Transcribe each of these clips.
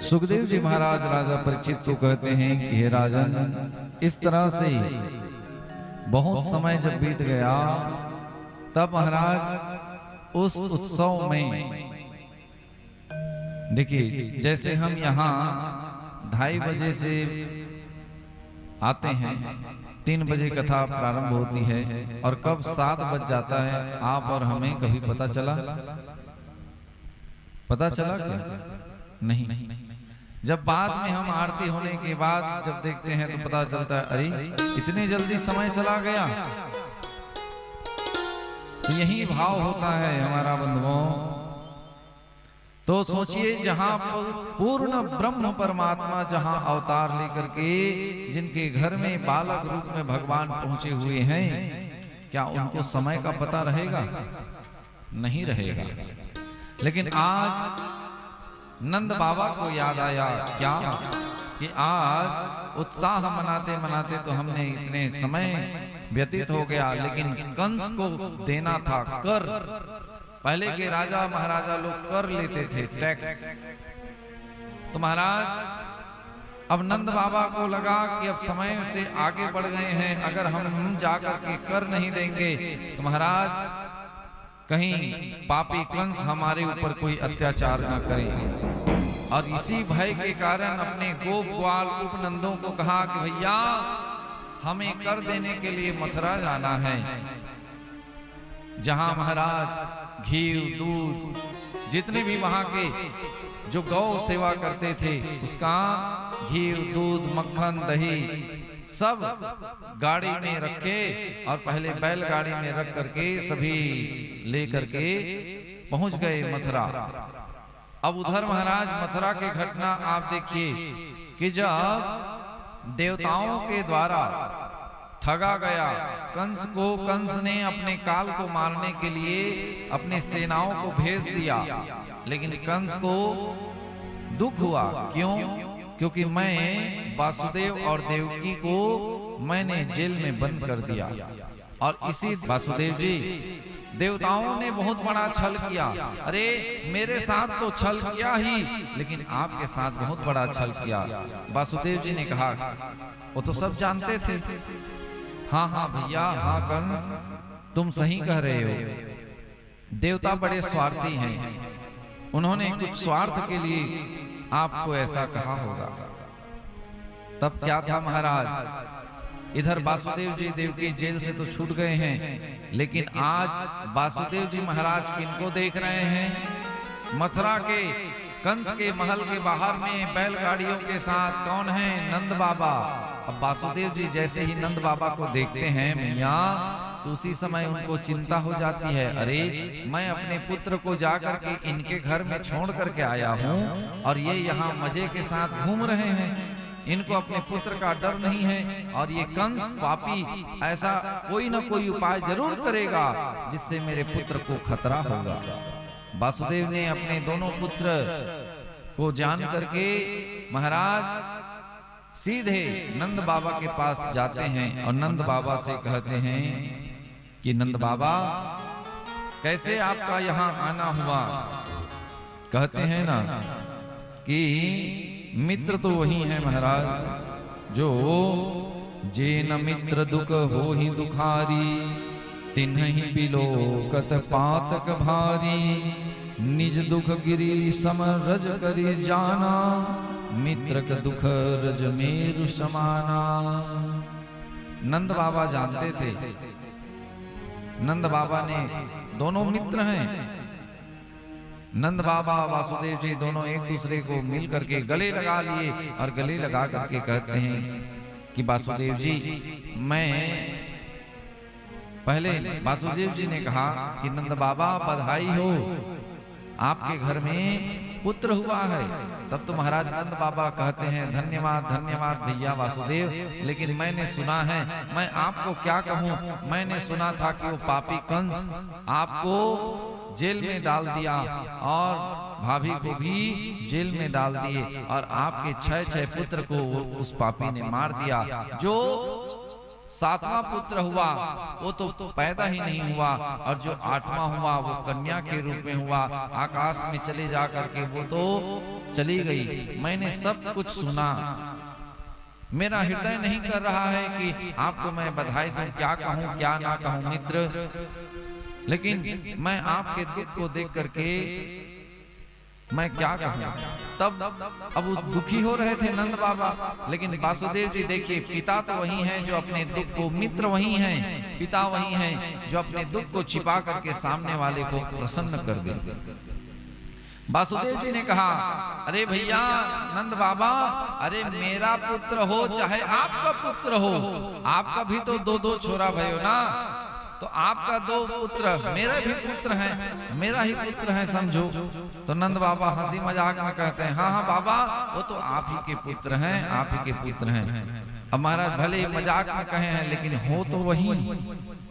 सुखदेव जी महाराज राजा परीक्षित को कहते हैं कि हे राजन, इस तरह से बहुत समय जब बीत गया तब महाराज उस उत्सव में देखिए, जैसे हम यहाँ 2:30 बजे से आते हैं, 3 बजे कथा प्रारंभ होती है और कब 7 बज जाता है आप और हमें कभी पता चला क्या? नहीं। जब बाद में हम आरती होने के बाद जब देखते हैं तो पता चलता है अरे इतने जल्दी समय चला गया। तो यही भाव होता है हमारा बंधुओं। तो सोचिए, जहां पूर्ण ब्रह्म परमात्मा जहां अवतार लेकर के जिनके घर में बालक रूप में भगवान पहुंचे हुए हैं, क्या उनको समय का पता रहेगा? नहीं रहेगा। लेकिन आज नंद बाबा को याद आया क्या कि आज उत्साह मनाते मनाते तो हमने इतने समय व्यतीत हो गया, लेकिन कंस को देना था कर। पहले के राजा महाराजा लोग कर लेते थे, टैक्स। तो महाराज अब नंद बाबा को लगा कि अब समय से आगे बढ़ गए हैं, अगर हम जाकर के कर नहीं देंगे तो महाराज कहीं पापी कंस हमारे ऊपर कोई अत्याचार न करे। और इसी भय के कारण अपने गोप ग्वाल उपनंदों को कहा कि भैया हमें कर देने के लिए मथुरा जाना है, जहां महाराज घी दूध जितने भी वहां के जो गौ सेवा करते थे उसका घी दूध मक्खन दही सब गाड़ी में रखे और पहले बैलगाड़ी में रख करके सभी लेकर के पहुंच गए मथुरा। अब उधर महाराज मथुरा की घटना आप देखिए कि जब देवताओं के द्वारा ठगा गया कंस को, कंस ने अपने काल को मारने के लिए अपने सेनाओं को भेज दिया, लेकिन कंस को दुख हुआ। क्यों? क्योंकि मैं वासुदेव और देवकी को मैंने जेल में बंद कर दिया। और इसी वासुदेव जी, देवताओं ने बहुत बड़ा छल किया। अरे मेरे साथ तो छल किया ही, लेकिन आपके साथ बहुत बड़ा छल किया। वासुदेव जी ने कहा वो तो सब जानते थे। हाँ हाँ भैया, हाँ कंस तुम सही कह रहे हो, देवता बड़े स्वार्थी हैं, उन्होंने कुछ स्वार्थ के लिए आपको ऐसा कहा होगा। तब क्या था महाराज, इधर वासुदेव जी देवकी जेल से तो छूट गए हैं, लेकिन आज वासुदेव जी महाराज किनको देख रहे हैं? मथुरा के कंस के महल के बाहर में बैलगाड़ियों के साथ कौन है? नंद बाबा। अब वासुदेव जी जैसे ही नंद बाबा को देखते हैं मैया, तो उसी समय उनको चिंता हो जाती है, अरे मैं अपने पुत्र को जाकर के इनके घर में छोड़ करके आया हूँ और ये यहाँ मजे के साथ घूम रहे हैं, इनको अपने पुत्र का डर नहीं है, और ये कंस पापी ऐसा कोई ना कोई उपाय जरूर करेगा जिससे मेरे पुत्र को खतरा होगा। वासुदेव ने अपने दोनों पुत्र को जान करके महाराज सीधे नंद बाबा के पास जाते हैं और नंद बाबा से कहते हैं कि नंद बाबा कैसे आपका यहाँ आना हुआ? कहते हैं ना कि मित्र तो वही है महाराज जो जे न मित्र दुख हो ही दुखारी, तिन्हि बिलोकत पातक भारी, निज दुख गिरी सम रज करी जाना, मित्र का दुख रज मेरु समाना। नंद बाबा जानते थे, नंद बाबा ने दोनों मित्र हैं, नंद बाबा वासुदेव जी दोनों एक दूसरे को मिल करके गले लगा लिए और गले लगा करके कहते हैं कि वासुदेव जी, मैं पहले वासुदेव जी ने कहा कि नंद बाबा बधाई हो, आपके घर में पुत्र हुआ है। तब तो महाराज नंद बाबा कहते हैं धन्यवाद धन्यवाद भैया वासुदेव, लेकिन मैंने सुना है, मैं आपको क्या कहूँ, मैंने सुना था कि वो पापी कंस आपको जेल में डाल दिया और भाभी को भी जेल में डाल दिए और आपके 6 पुत्र को उस पापी ने मार दिया। जो 7वां पुत्र हुआ वो तो पैदा ही नहीं हुआ, और जो 8वां हुआ वो कन्या के रूप में हुआ। आकाश में चले जा करके वो तो चली गई। मैंने सब कुछ सुना, मेरा हृदय नहीं कर रहा है कि आपको मैं बधाई दूं, क्या कहूं क्या ना कहूं मित्र, लेकिन मैं आपके दुख को देख करके मैं क्या कहूं। तब अब वो दुखी हो रहे थे नंद बाबा, लेकिन वासुदेव जी देखिए, पिता तो वही हैं जो अपने दुख को, मित्र वही हैं, पिता वही हैं जो अपने दुख को छिपा करके सामने वाले को प्रसन्न कर दे। वासुदेव जी ने कहा, अरे भैया नंद बाबा, अरे मेरा पुत्र हो चाहे आपका पुत्र हो, आपका भी तो दो छोरा भयो ना, तो आपका 2 पुत्र मेरा भी पुत्र है, मेरा ही पुत्र है समझो। तो नंद बाबा हंसी मजाक में कहते हैं, हाँ हाँ बाबा, वो तो आप ही के पुत्र हैं, आप ही के पुत्र हैं। अब महाराज भले मजाक में कहे हैं, लेकिन हो तो वही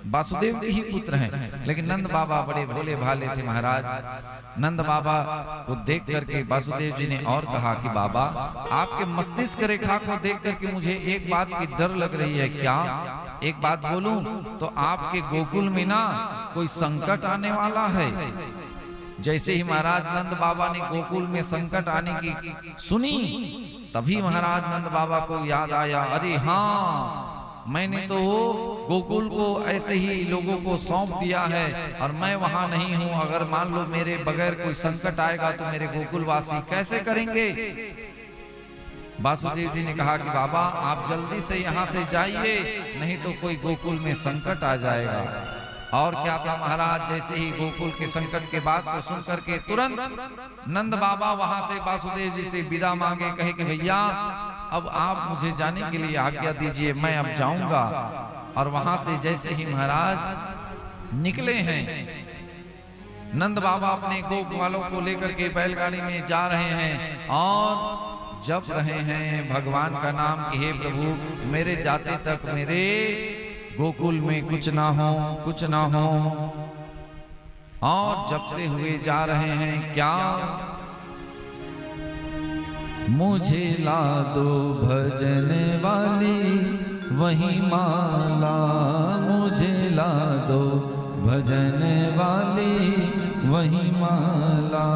वासुदेव के ही पुत्र हैं। लेकिन नंद बाबा बड़े भोले भाले थे महाराज। नंद बाबा को देख करके वासुदेव जी ने और कहा कि बाबा, आपके मस्तिष्क रेखा को देख करके मुझे एक बात की डर लग रही है। क्या? एक बात बोलूं तो आपके गोकुल में ना कोई संकट आने वाला है। जैसे ही महाराज नंद बाबा ने गोकुल में संकट आने की सुनी, तभी महाराज नंद बाबा को याद आया, अरे हाँ, मैंने तो गोकुल को ऐसे ही लोगों को सौंप दिया है और मैं वहां नहीं हूं। अगर मान लो मेरे बगैर कोई संकट आएगा तो मेरे गोकुल वासी कैसे करेंगे? वासुदेव जी ने कहा कि बाबा आप जल्दी से यहाँ से जाइए, नहीं तो कोई गोकुल में संकट आ जाएगा। और क्या था महाराज, जैसे ही गोकुल के संकट के बात को सुन करके तुरंत नंद बाबा वहां से वासुदेव जी से विदा मांगे, कहे कि भैया अब आप मुझे जाने के लिए आज्ञा दीजिए, मैं अब जाऊंगा। और वहां से जैसे ही महाराज निकले हैं, नंद बाबा अपने गोप वालों को लेकर के बैलगाड़ी में जा रहे हैं और जप रहे हैं भगवान का नाम कि हे प्रभु, मेरे जाते तक मेरे गोकुल में कुछ ना हो, कुछ ना हो। और जपते हुए जा रहे हैं, क्या? मुझे ला दो भजन वाली वही माला, मुझे ला दो भजन वाली वही माला,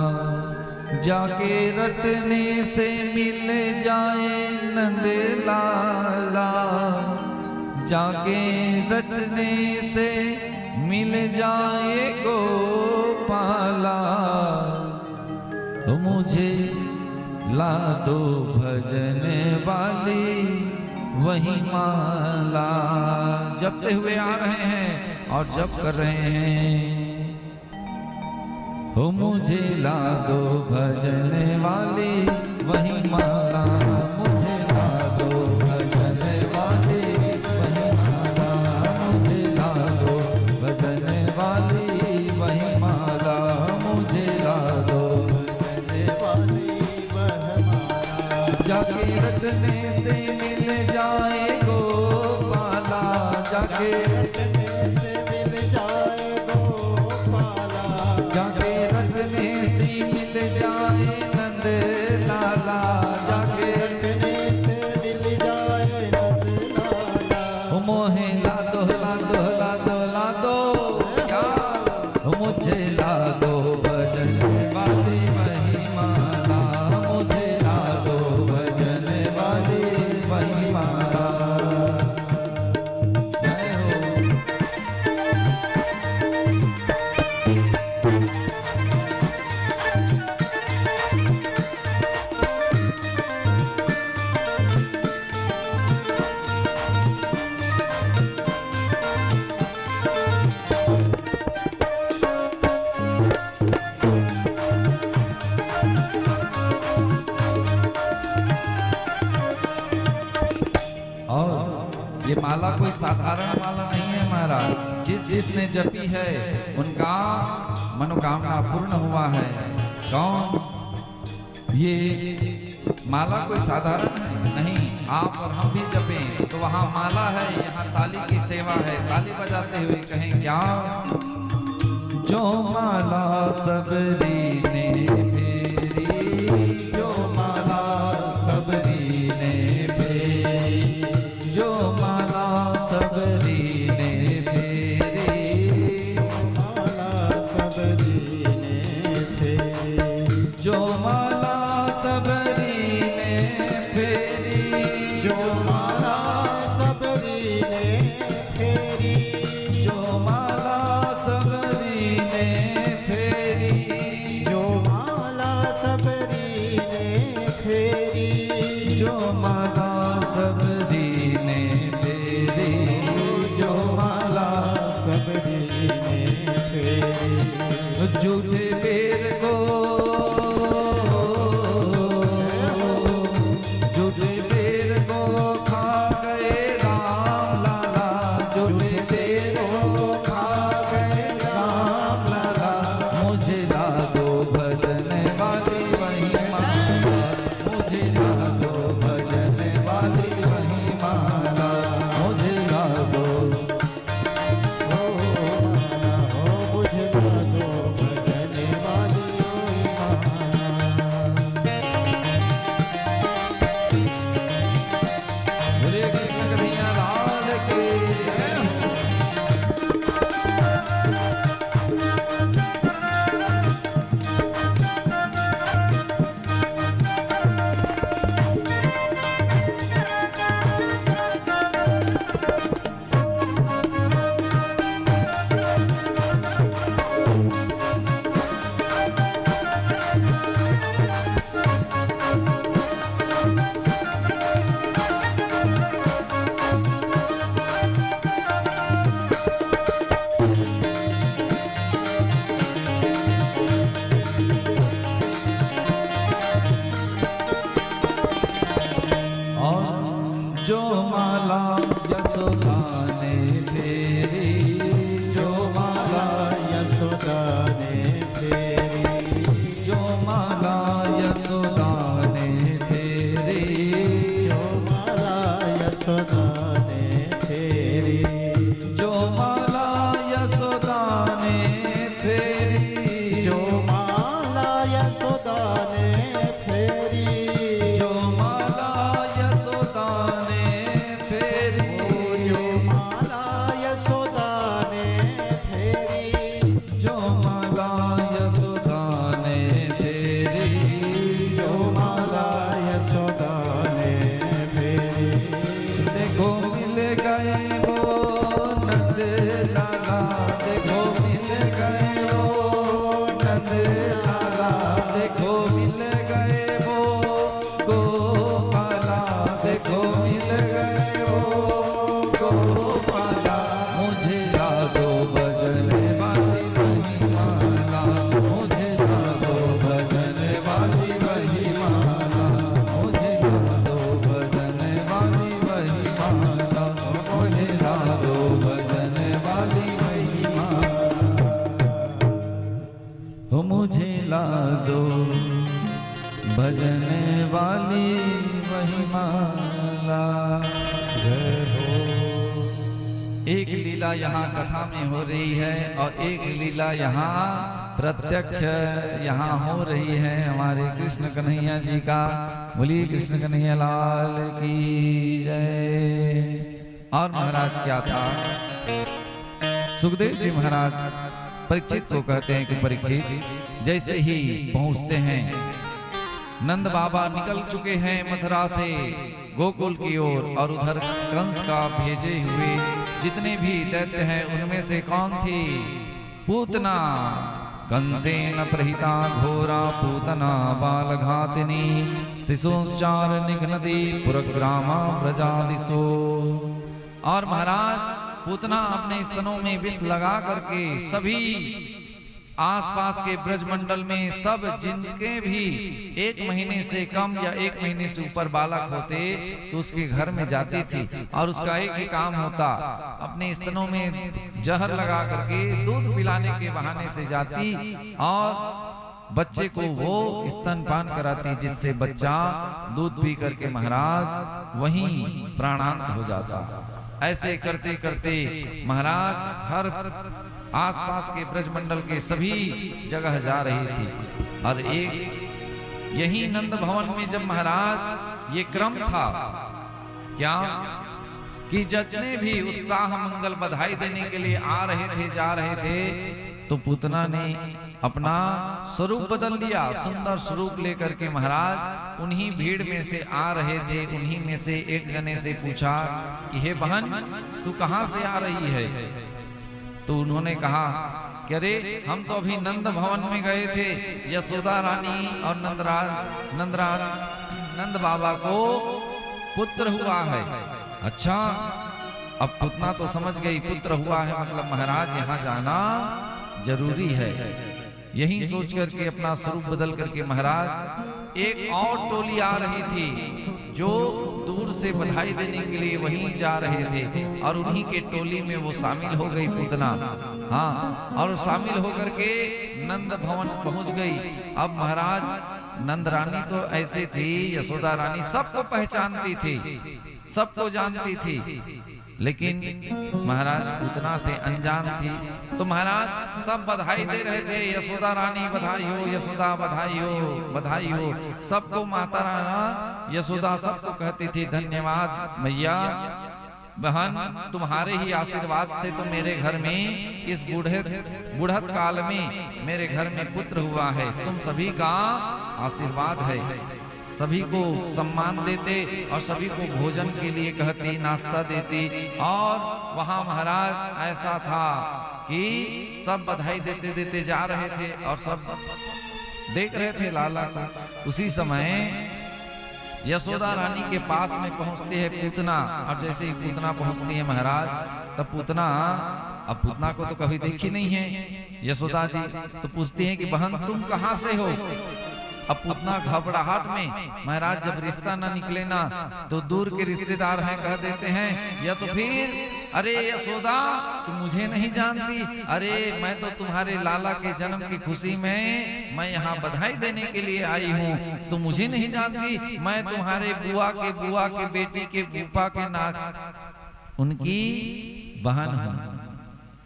जाके रटने से मिल जाए नंद लाला, जाके रटने से मिल जाए गोपाला, मुझे ला दो भजन वाली वही माला। जपते हुए आ रहे हैं और जप कर रहे हैं, हो मुझे ला दो भजन वाली वही माला, मुझे ला दो भजन वाली वही माला, मुझे ला दो भजन वाली वही माला, मुझे ला दो भजन वाली वही माला, जाके रटने से मिल जाए गोपाला, जाके रटने से मिल जाए गोपाला, जाके रटने से मिल जाए नंद लाला, जाके रटने से मिल जाए नंद लाला, मोहे ला दो ला दो ला दो ला दो, क्या? मुझे ला दो भजन वाली वही माला, मुझे ला दो भजन वाली वही माला। जय हो। ये माला कोई साधारण माला नहीं है महाराज, जिसने जपी है उनका मनोकामना पूर्ण हुआ है। कौन? ये माला कोई साधारण नहीं, आप और हम भी जपें तो वहाँ माला है, यहाँ ताली की सेवा है। ताली बजाते हुए कहें, क्या? जो माला सबरी ने फेरी, जो माला सबरी ने फेरी, जो माला सब भजने वाली वही माला। जय हो। एक लीला यहाँ कथा में हो रही है और एक लीला यहाँ प्रत्यक्ष यहाँ हो रही है हमारे कृष्ण कन्हैया जी का। बोलिए कृष्ण कन्हैया लाल की जय। और महाराज क्या था, सुखदेव जी महाराज परीक्षित को कहते हैं कि परीक्षित जैसे ही पहुंचते हैं, नंद बाबा निकल चुके हैं मथुरा से गोकुल की ओर और उधर कंस का भेजे हुए जितने भी दैत्य हैं उनमें से कौन थी, पूतना। कंसेन प्रहिता घोरा पूतना बालघातिनी शिशुश्चार निघ्नति पुरग्रामा व्रजादिशो। और महाराज पूतना अपने स्तनों में विष लगा करके सभी आसपास के ब्रजमंडल में सब जिनके भी 1 महीने से कम या 1 महीने से ऊपर बालक होते तो उसके घर में जाती थी और उसका एक ही काम होता, अपने स्तनों में जहर लगा करके दूध पिलाने के बहाने से जाती और बच्चे को वो स्तनपान कराती, जिससे बच्चा दूध पी करके महाराज वहीं प्राणांत हो जाता। ऐसे करते करते महाराज हर आसपास के ब्रजमंडल के सभी जगह जा रही थी। और एक यही नंद भवन में जब महाराज ये क्रम था क्या कि जितने भी उत्साह मंगल बधाई देने के लिए आ रहे थे जा रहे थे, तो पूतना ने अपना स्वरूप बदल दिया, सुंदर स्वरूप लेकर के महाराज उन्हीं भीड़ में से आ रहे थे। उन्हीं में से एक जने से पूछा कि हे बहन तू कहां से आ रही है? तो उन्होंने कहा कि अरे हम तो अभी नंद भवन में गए थे, यशोदा रानी और नंद बाबा को पुत्र हुआ है। अच्छा, अब पूतना तो समझ गई पुत्र हुआ है मतलब महाराज यहाँ जाना जरूरी है। यही सोच करके अपना स्वरूप बदल करके महाराज एक और टोली आ रही थी जो दूर से बधाई देने के लिए वहीं जा रहे थे और उन्हीं के टोली में वो शामिल हो गई पूतना। हाँ, और शामिल होकर के नंद भवन पहुंच गई। अब महाराज नंद रानी तो ऐसे थी, यशोदा रानी सबको पहचानती थी, सबको जानती थी, लेकिन महाराज पूतना से अनजान थी। तो महाराज सब बधाई दे रहे थे, यशोदा रानी बधाई हो, यशोदा बधाई हो, बधाई हो। सबको माता रानी यशोदा सबको कहती थी धन्यवाद मैया, बहन तुम्हारे ही आशीर्वाद से तो मेरे घर में इस बुढ़त काल में मेरे घर में पुत्र हुआ है। तुम सभी का आशीर्वाद है। सभी को सम्मान देते और सभी को भोजन के लिए कहती, नाश्ता देती। और वहां महाराज ऐसा था कि सब बधाई देते देते जा रहे थे और सब देख रहे थे लाला को। उसी समय यशोदा रानी के पास में पहुंचती है पूतना, और जैसे ही पूतना पहुंचती है महाराज, तब पूतना, अब पूतना को तो कभी देखी नहीं है यशोदा जी, तो पूछती है कि बहन तुम कहां से हो? अब पूतना घबराहट में महाराज जब रिश्ता ना निकले ना तो दूर के रिश्तेदार हैं कह देते हैं, या तो फिर अरे यशोदा तुम मुझे नहीं जानती, अरे मैं तो तुम्हारे लाला के जन्म की खुशी में मैं यहाँ बधाई देने के लिए आई हूँ, तो मुझे नहीं जानती, मैं तुम्हारे बुआ के बेटी के फूफा के नाक उनकी बहन हूँ।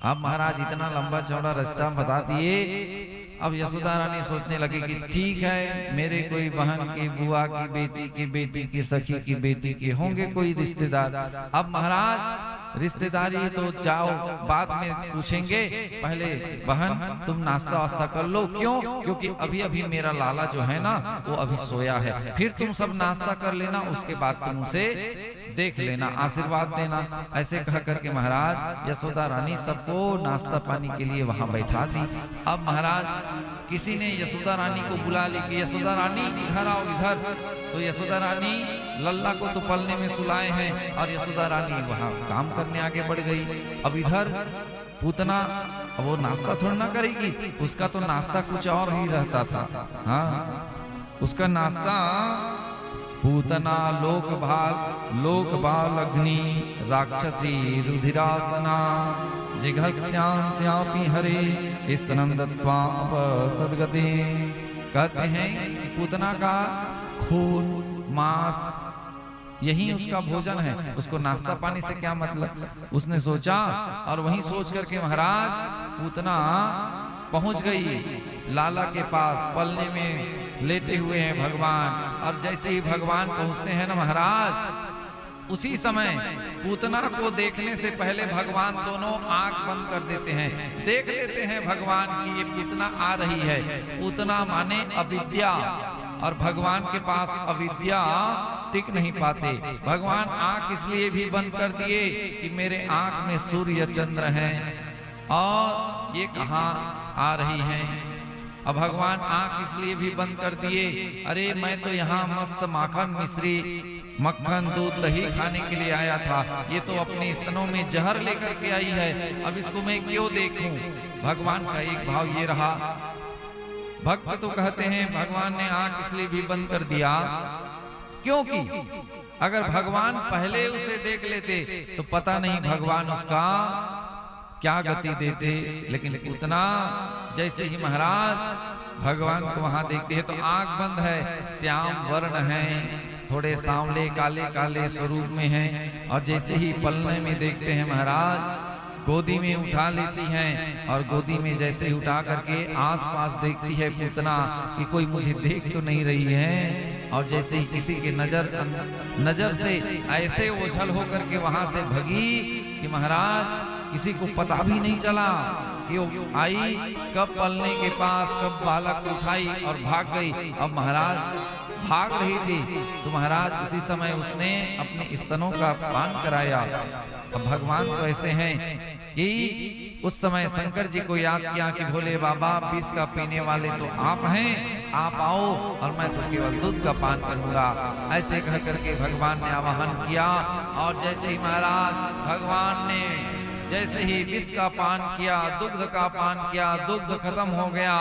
अब महाराज इतना लंबा चौड़ा रास्ता बता दिए। अब यशोदा रानी सोचने लगी कि ठीक है, मेरे कोई बहन की बुआ की बेटी की सखी की बेटी के होंगे कोई रिश्तेदार। अब महाराज रिश्तेदारी तो जाओ बाद में पूछेंगे, पहले बहन तुम नाश्ता वास्ता कर लो। क्यों? क्योंकि अभी अभी मेरा लाला जो है ना वो अभी सोया है, फिर तुम सब नाश्ता कर लेना, उसके बाद तुम उसे देख लेना, आशीर्वाद देना। ऐसे कह करके महाराज यशोदा रानी सबको नाश्ता पानी के लिए वहां बैठा दी। अब महाराज किसी ने यशोदा रानी को बुला ली कि यशोदा रानी इधर आओ इधर। तो यशोदा रानी लल्ला को तो पलने में सुलाए हैं और यशोदा रानी वहां काम करने आगे बढ़ गई। अब इधर पूतना वो नाश्ता थोड़ा ना करेगी, उसका तो नाश्ता कुछ और ही रहता था। हाँ, उसका नाश्ता पूतना लोक बाल अग्नि राक्षसी रुधिरासना जिघस्यापि हरे स्तनं दत्वा अपसद्गते। कहते हैं कि पूतना का खून मांस यही उसका भोजन है, उसको नाश्ता पानी से क्या मतलब। उसने सोचा और वहीं सोच करके महाराज पूतना पहुंच गई लाला के पास, पलने में लेटे हुए हैं भगवान। और जैसे ही भगवान पहुंचते हैं ना महाराज, उसी समय पूतना को देखने से पहले भगवान दोनों आंख बंद कर देते हैं, देख लेते हैं भगवान कि ये पूतना आ रही है। पूतना माने अविद्या, और भगवान के पास अविद्या टिक नहीं पाते। भगवान आंख इसलिए भी बंद कर दिए कि मेरे आंख में सूर्य चंद्र हैं और ये कहाँ आ रही हैं। अब भगवान आंख इसलिए भी बंद कर दिए, अरे मैं तो यहाँ मस्त माखन मिश्री मक्खन दूध दही खाने के लिए आया था, ये तो अपने स्तनों में जहर लेकर के आई है, अब इसको मैं क्यों देखूं। भगवान का एक भाव ये रहा। भक्त तो कहते हैं भगवान ने आंख इसलिए भी बंद कर दिया क्योंकि अगर भगवान पहले उसे देख लेते तो पता नहीं भगवान उसका क्या गति देते। लेकिन पूतना जैसे ही महाराज भगवान को वहां देखते हैं तो आंख बंद है, श्याम वर्ण है, थोड़े सांवले काले काले स्वरूप में हैं। और जैसे ही पलने में देखते हैं महाराज, गोदी में उठा लेती हैं और गोदी में जैसे ही उठा करके आसपास देखती है पूतना कि कोई मुझे देख तो नहीं रही है। और जैसे ही किसी के नजर से ऐसे ओझल होकर के वहां से भगी कि महाराज किसी को पता भी नहीं चला कि वो आई कब पलने के पास, कब बालक उठाई और भाग गई। अब महाराज भाग रही थी तो महाराज उसी समय उसने अपने स्तनों का पान कराया। अब भगवान तो ऐसे हैं कि उस समय शंकर जी को याद किया कि भोले बाबा विष का पीने वाले तो आप हैं, आप आओ और मैं तो केवल दूध का पान करूंगा। ऐसे कह करके भगवान ने आवाहन किया। और जैसे ही महाराज भगवान ने जैसे ही विष का पान किया, दुग्ध का पान किया, दुग्ध खत्म हो गया।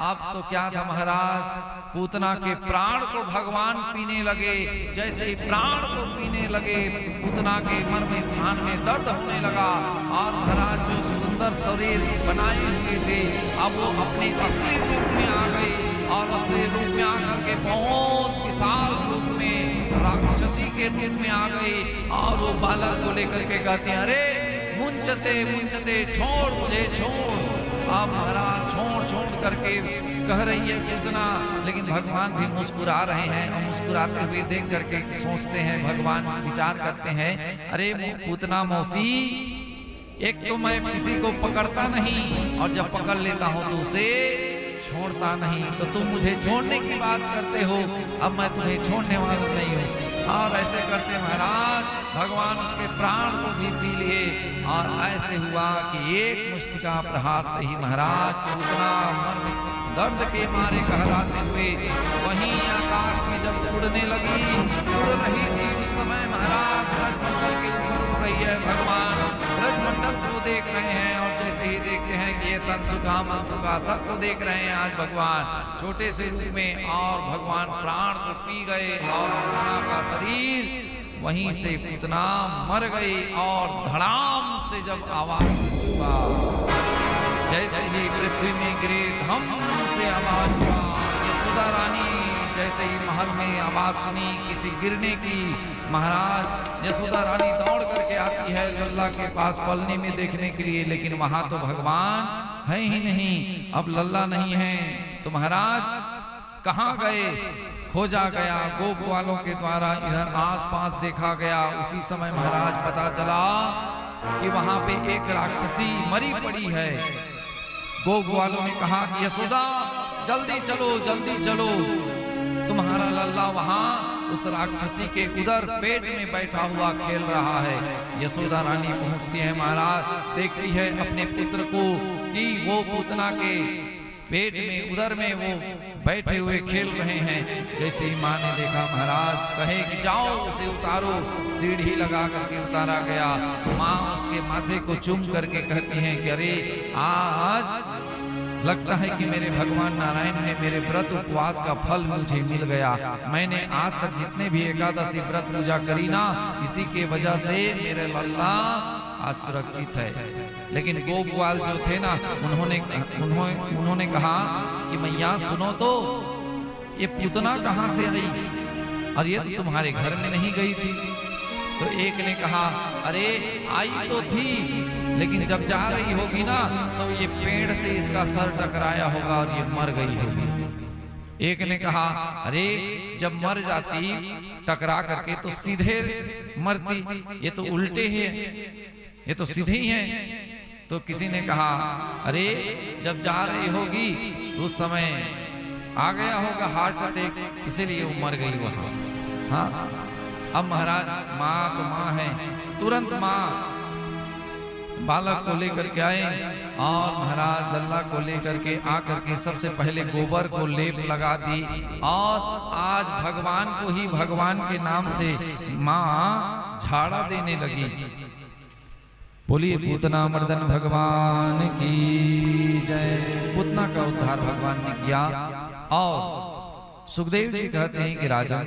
अब तो क्या था महाराज, पूतना के प्राण को भगवान पीने लगे। जैसे ही प्राण को पीने लगे, पूतना के मर्म स्थान में दर्द होने लगा। और महाराज जो सुंदर शरीर बनाए हुए थे अब वो अपने असली रूप में आ गए। और असली रूप में आकर के बहुत विशाल रूप में राक्षसी के रूप में आ गई। और वो बालक को लेकर के कहते हैं, अरे मुंचते मुंचते छोड़ मुझे छोड़। अब महाराज छोड़ करके कह रही है पूतना, लेकिन भगवान भी मुस्कुरा रहे हैं। और मुस्कुराते हुए देख करके सोचते हैं, भगवान विचार करते हैं, अरे पूतना मौसी, एक तो मैं किसी को पकड़ता नहीं और जब पकड़ लेता हूं तो उसे छोड़ता नहीं, तो तुम मुझे छोड़ने की बात करते हो, अब मैं तुम्हें छोड़ने वाला नहीं हूँ। और ऐसे करते महाराज भगवान उसके प्राण को भी पी लिए। और ऐसे हुआ कि एक मुष्टिका प्रहार से ही महाराज पूतना दर्द के मारे कहलाते हुए वहीं आकाश में जब उड़ने लगी, उड़ रही थी उस समय महाराज ब्रजमंडल के ऊपर उड़ रही है। भगवान ब्रजमंडल को देख रहे हैं और जैसे ही देखते हैं कि ये तनसुखा मनसुखा सबको देख रहे हैं आज भगवान छोटे से रूप में। और भगवान प्राण को पी गए और पूतना का शरीर वहीं से पूतना मर गई। और धड़ाम से जब आवाज हुआ, जैसे ही पृथ्वी में गिरे धम से आवाज हुआ, यशोदा रानी जैसे ही महल में आवाज सुनी किसी गिरने की, महाराज यशोदा रानी दौड़ करके आती है लल्ला के पास पलने में देखने के लिए। लेकिन वहां तो भगवान है ही नहीं, अब लल्ला नहीं है। तो महाराज कहाँ गए, खोजा गया, गोप वालों के द्वारा इधर आसपास देखा गया। उसी समय महाराज पता चला कि वहां पे एक राक्षसी मरी पड़ी है। गोप वालों ने कहा कि यशोदा जल्दी चलो जल्दी चलो, तुम्हारा लल्ला वहां उस राक्षसी के उधर पेट में बैठा हुआ खेल रहा है। यशोदा रानी पहुंचती है महाराज, देखती है अपने पुत्र को कि वो पूतना के पेट में उधर में वो बैठे हुए खेल रहे हैं। जैसे ही माँ ने देखा महाराज कहे कि जाओ उसे उतारो, सीढ़ी लगा करके उतारा गया। माँ उसके माथे को चूम करके कहती हैं कि अरे आज लगता है कि मेरे भगवान नारायण ने मेरे व्रत उपवास का फल मुझे मिल गया। मैंने आज तक जितने भी एकादशी व्रत पूजा करी ना, इसी के वजह से मेरे लल्ला आज सुरक्षित है। लेकिन गोपवाल जो थे ना, उन्होंने कहा कि मैया सुनो तो, ये पूतना कहां से आई, और ये तो तुम्हारे घर में नहीं गई थी। तो एक ने कहा, अरे आई तो थी, लेकिन जब जा रही होगी ना तो ये पेड़ से इसका सर टकराया होगा और ये मर गई होगी। एक ने कहा, अरे जब मर जाती टकरा करके तो सीधे मरती, ये तो उल्टे हैं, ये तो सीधे ही हैं। तो किसी ने कहा, अरे जब जा रही होगी उस समय आ गया होगा हार्ट अटैक, इसीलिए वो मर गई वहां। हाँ, अब महाराज माँ तो माँ है, तुरंत माँ बालक को लेकर के आए और महाराज लल्ला को लेकर के आकर के सबसे पहले गोबर को लेप लगा दी, और आज भगवान को ही भगवान के नाम से माँ झाड़ा देने लगी। बोलिए पूतना मर्दन भगवान की जय। पूतना का उद्धार भगवान ने किया। और सुखदेव जी कहते हैं कि राजा